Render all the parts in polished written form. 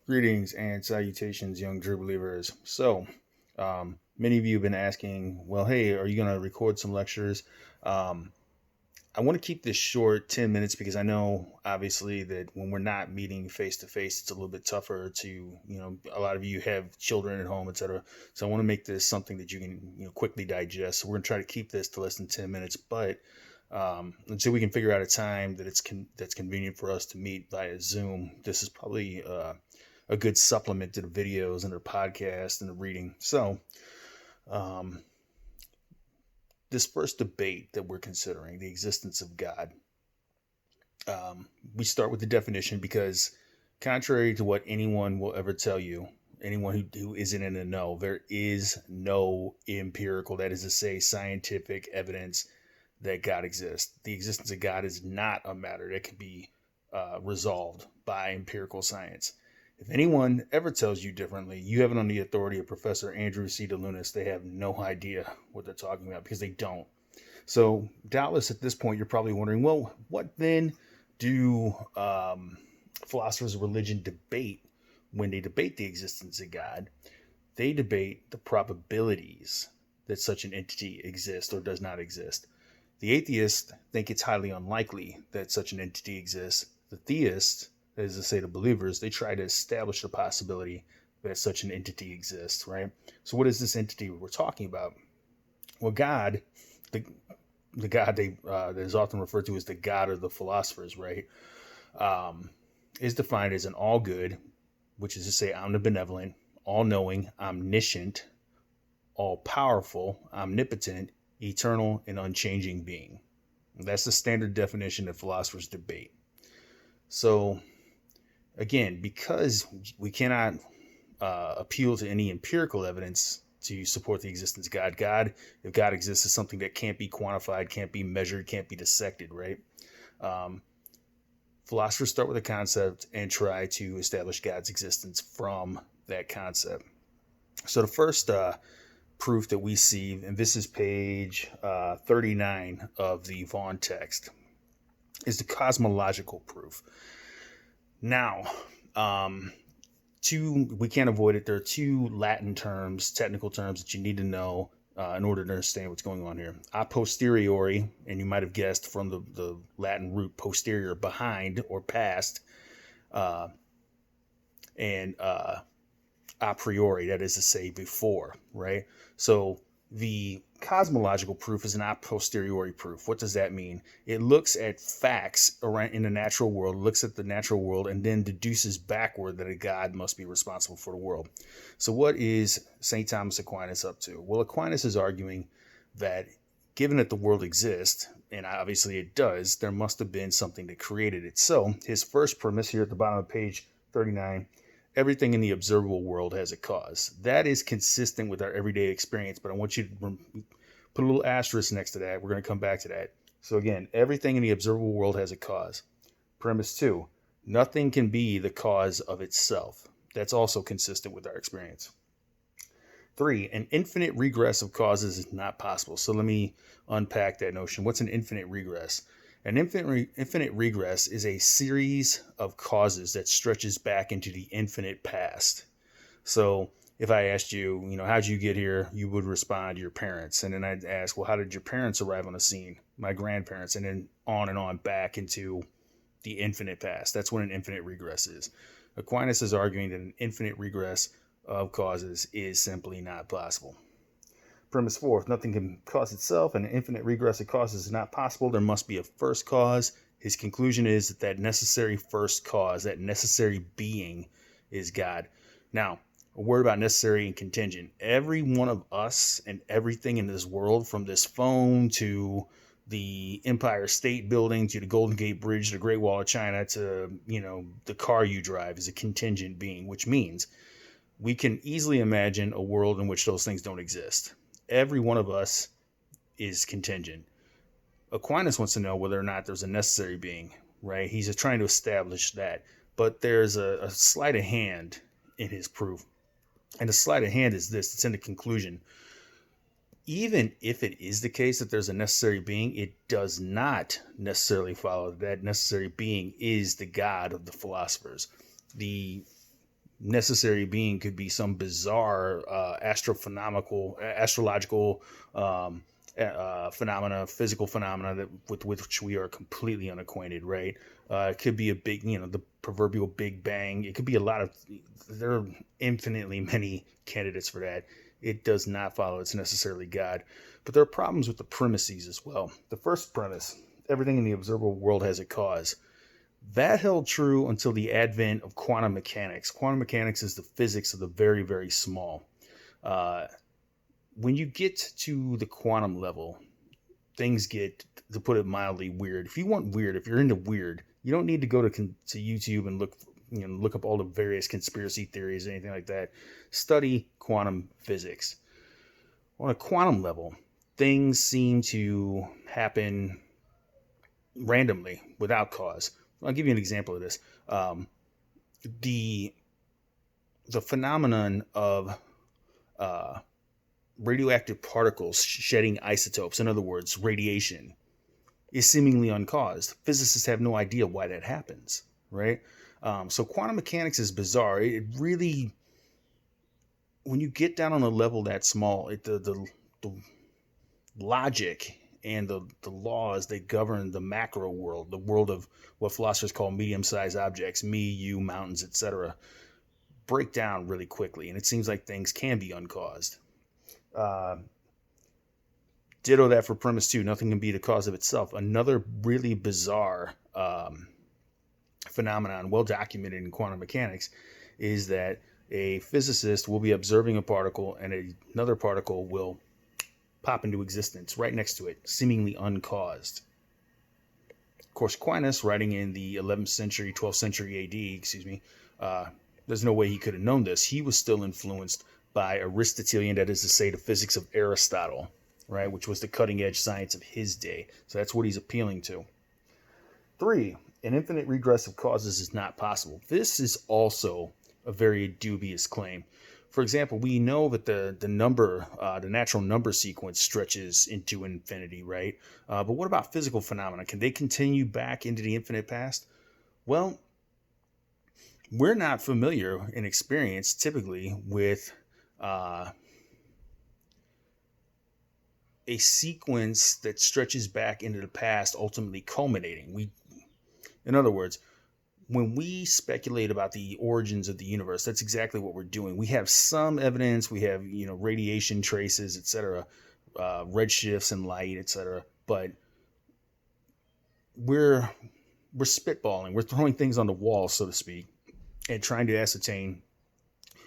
Greetings and salutations, young true believers. Many of you have been asking, well, hey, are you going to record some lectures? Um, I want to keep this short, 10 minutes, because I know, obviously, that when we're not meeting face to face, it's a little bit tougher to, a lot of you have children at home, etc. So I want to make this something that you can, quickly digest. So we're going to try to keep this to less than 10 minutes, but until we can figure out a time that that's convenient for us to meet via Zoom, this is probably a good supplement to the videos and the podcast and the reading. So, um, this first debate that we're considering, the existence of God, we start with the definition because, contrary to what anyone will ever tell you, anyone who isn't in the know, there is no empirical, that is to say, scientific evidence that God exists. The existence of God is not a matter that can be resolved by empirical science. If anyone ever tells you differently, you have it on the authority of Professor Andrew C. DeLunas. They have no idea what they're talking about because they don't. So, doubtless at this point, you're probably wondering, well, what then do philosophers of religion debate when they debate the existence of God? They debate the probabilities that such an entity exists or does not exist. The atheists think it's highly unlikely that such an entity exists. The theists, as I say, the believers, they try to establish the possibility that such an entity exists, right? So what is this entity we're talking about? Well, God, the God that is often referred to as the God of the philosophers, right, is defined as an all good, which is to say omnibenevolent, all knowing, omniscient, all powerful, omnipotent, eternal, and unchanging being. That's the standard definition that philosophers debate. So, again, because we cannot appeal to any empirical evidence to support the existence of God, if God exists, is something that can't be quantified, can't be measured, can't be dissected, right? Philosophers start with a concept and try to establish God's existence from that concept. So the first proof that we see, and this is page 39 of the Vaughan text, is the cosmological proof. Now, we can't avoid it. There are two Latin terms, technical terms that you need to know in order to understand what's going on here. A posteriori, and you might have guessed from the Latin root posterior, behind or past, and a priori, that is to say, before, right? So the cosmological proof is an a posteriori proof. What does that mean? It looks at facts around in the natural world, looks at the natural world, and then deduces backward that a God must be responsible for the world. So what is St. Thomas Aquinas up to? Well, Aquinas is arguing that given that the world exists, and obviously it does, there must have been something that created it. So his first premise here at the bottom of page 39, everything in the observable world has a cause. That is consistent with our everyday experience, but I want you to put a little asterisk next to that. We're going to come back to that. So again, everything in the observable world has a cause. Premise 2, nothing can be the cause of itself. That's also consistent with our experience. 3, an infinite regress of causes is not possible. So let me unpack that notion. What's an infinite regress? An infinite regress is a series of causes that stretches back into the infinite past. So if I asked you, how'd you get here? You would respond, your parents. And then I'd ask, well, how did your parents arrive on the scene? My grandparents. And then on back into the infinite past. That's what an infinite regress is. Aquinas is arguing that an infinite regress of causes is simply not possible. Premise 4, if nothing can cause itself and an infinite regress of causes is not possible, there must be a first cause. His conclusion is that necessary first cause, that necessary being, is God. Now, a word about necessary and contingent. Every one of us and everything in this world, from this phone to the Empire State Building to the Golden Gate Bridge, the Great Wall of China to, the car you drive, is a contingent being, which means we can easily imagine a world in which those things don't exist. Every one of us is contingent. Aquinas wants to know whether or not there's a necessary being, right? He's just trying to establish that. But there's a sleight of hand in his proof. And the sleight of hand is this. It's in the conclusion. Even if it is the case that there's a necessary being, it does not necessarily follow that necessary being is the God of the philosophers. The necessary being could be some bizarre astrological phenomena, physical phenomena that with which we are completely unacquainted, right? It could be a big, the proverbial Big Bang. It could be a lot of. There are infinitely many candidates for that. It does not follow it's necessarily God, but there are problems with the premises as well. The first premise: everything in the observable world has a cause. That held true until the advent of quantum mechanics. Quantum mechanics is the physics of the very, very small. Uh, when you get to the quantum level, things get, to put it mildly, weird. If you want weird, if you're into weird, you don't need to go to YouTube and look up all the various conspiracy theories or anything like that. Study quantum physics. On a quantum level, things seem to happen randomly without cause. I'll give you an example of this. The phenomenon of radioactive particles shedding isotopes, in other words, radiation, is seemingly uncaused. Physicists have no idea why that happens, right? So quantum mechanics is bizarre. It really, when you get down on a level that small, the logic and the laws that govern the macro world, the world of what philosophers call medium-sized objects, me, you, mountains, etc., break down really quickly, and it seems like things can be uncaused. Ditto that for premise 2. Nothing can be the cause of itself. Another really bizarre phenomenon, well documented in quantum mechanics, is that a physicist will be observing a particle and another particle will pop into existence right next to it, seemingly uncaused. Of course, Aquinas, writing in the 11th century, 12th century AD, there's no way he could have known this. He was still influenced by Aristotelian, that is to say, the physics of Aristotle, right, which was the cutting edge science of his day. So that's what he's appealing to. 3, an infinite regress of causes is not possible. This is also a very dubious claim. For example, we know that the natural number sequence stretches into infinity, right? But what about physical phenomena? Can they continue back into the infinite past? Well, we're not familiar in experience typically with a sequence that stretches back into the past, ultimately culminating. In other words, when we speculate about the origins of the universe, that's exactly what we're doing. We have some evidence, we have radiation traces, etc., redshifts in light, etc., but we're spitballing, we're throwing things on the wall, so to speak, and trying to ascertain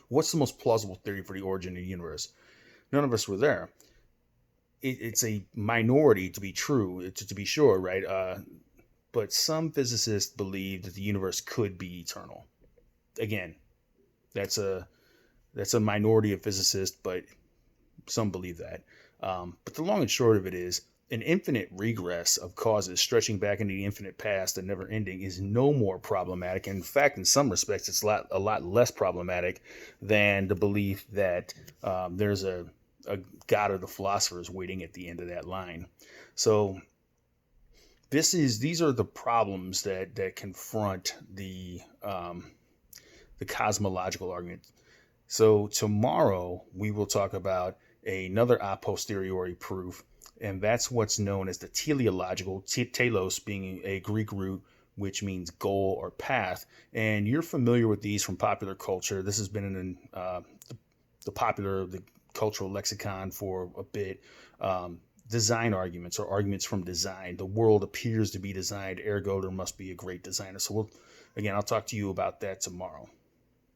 what's the most plausible theory for the origin of the universe. None of us were there. It's a minority to be true, to be sure, right? But some physicists believe that the universe could be eternal. Again, that's a minority of physicists, but some believe that. But the long and short of it is, an infinite regress of causes stretching back into the infinite past and never ending is no more problematic. In fact, in some respects, it's a lot less problematic than the belief that there's a god of the philosophers waiting at the end of that line. So these are the problems that confront the cosmological argument. So tomorrow we will talk about another a posteriori proof, and that's what's known as the teleological, telos being a Greek root which means goal or path. And you're familiar with these from popular culture. This has been in the cultural lexicon for a bit. Design arguments, or arguments from design. The world appears to be designed, ergo there must be a great designer. So I'll talk to you about that tomorrow.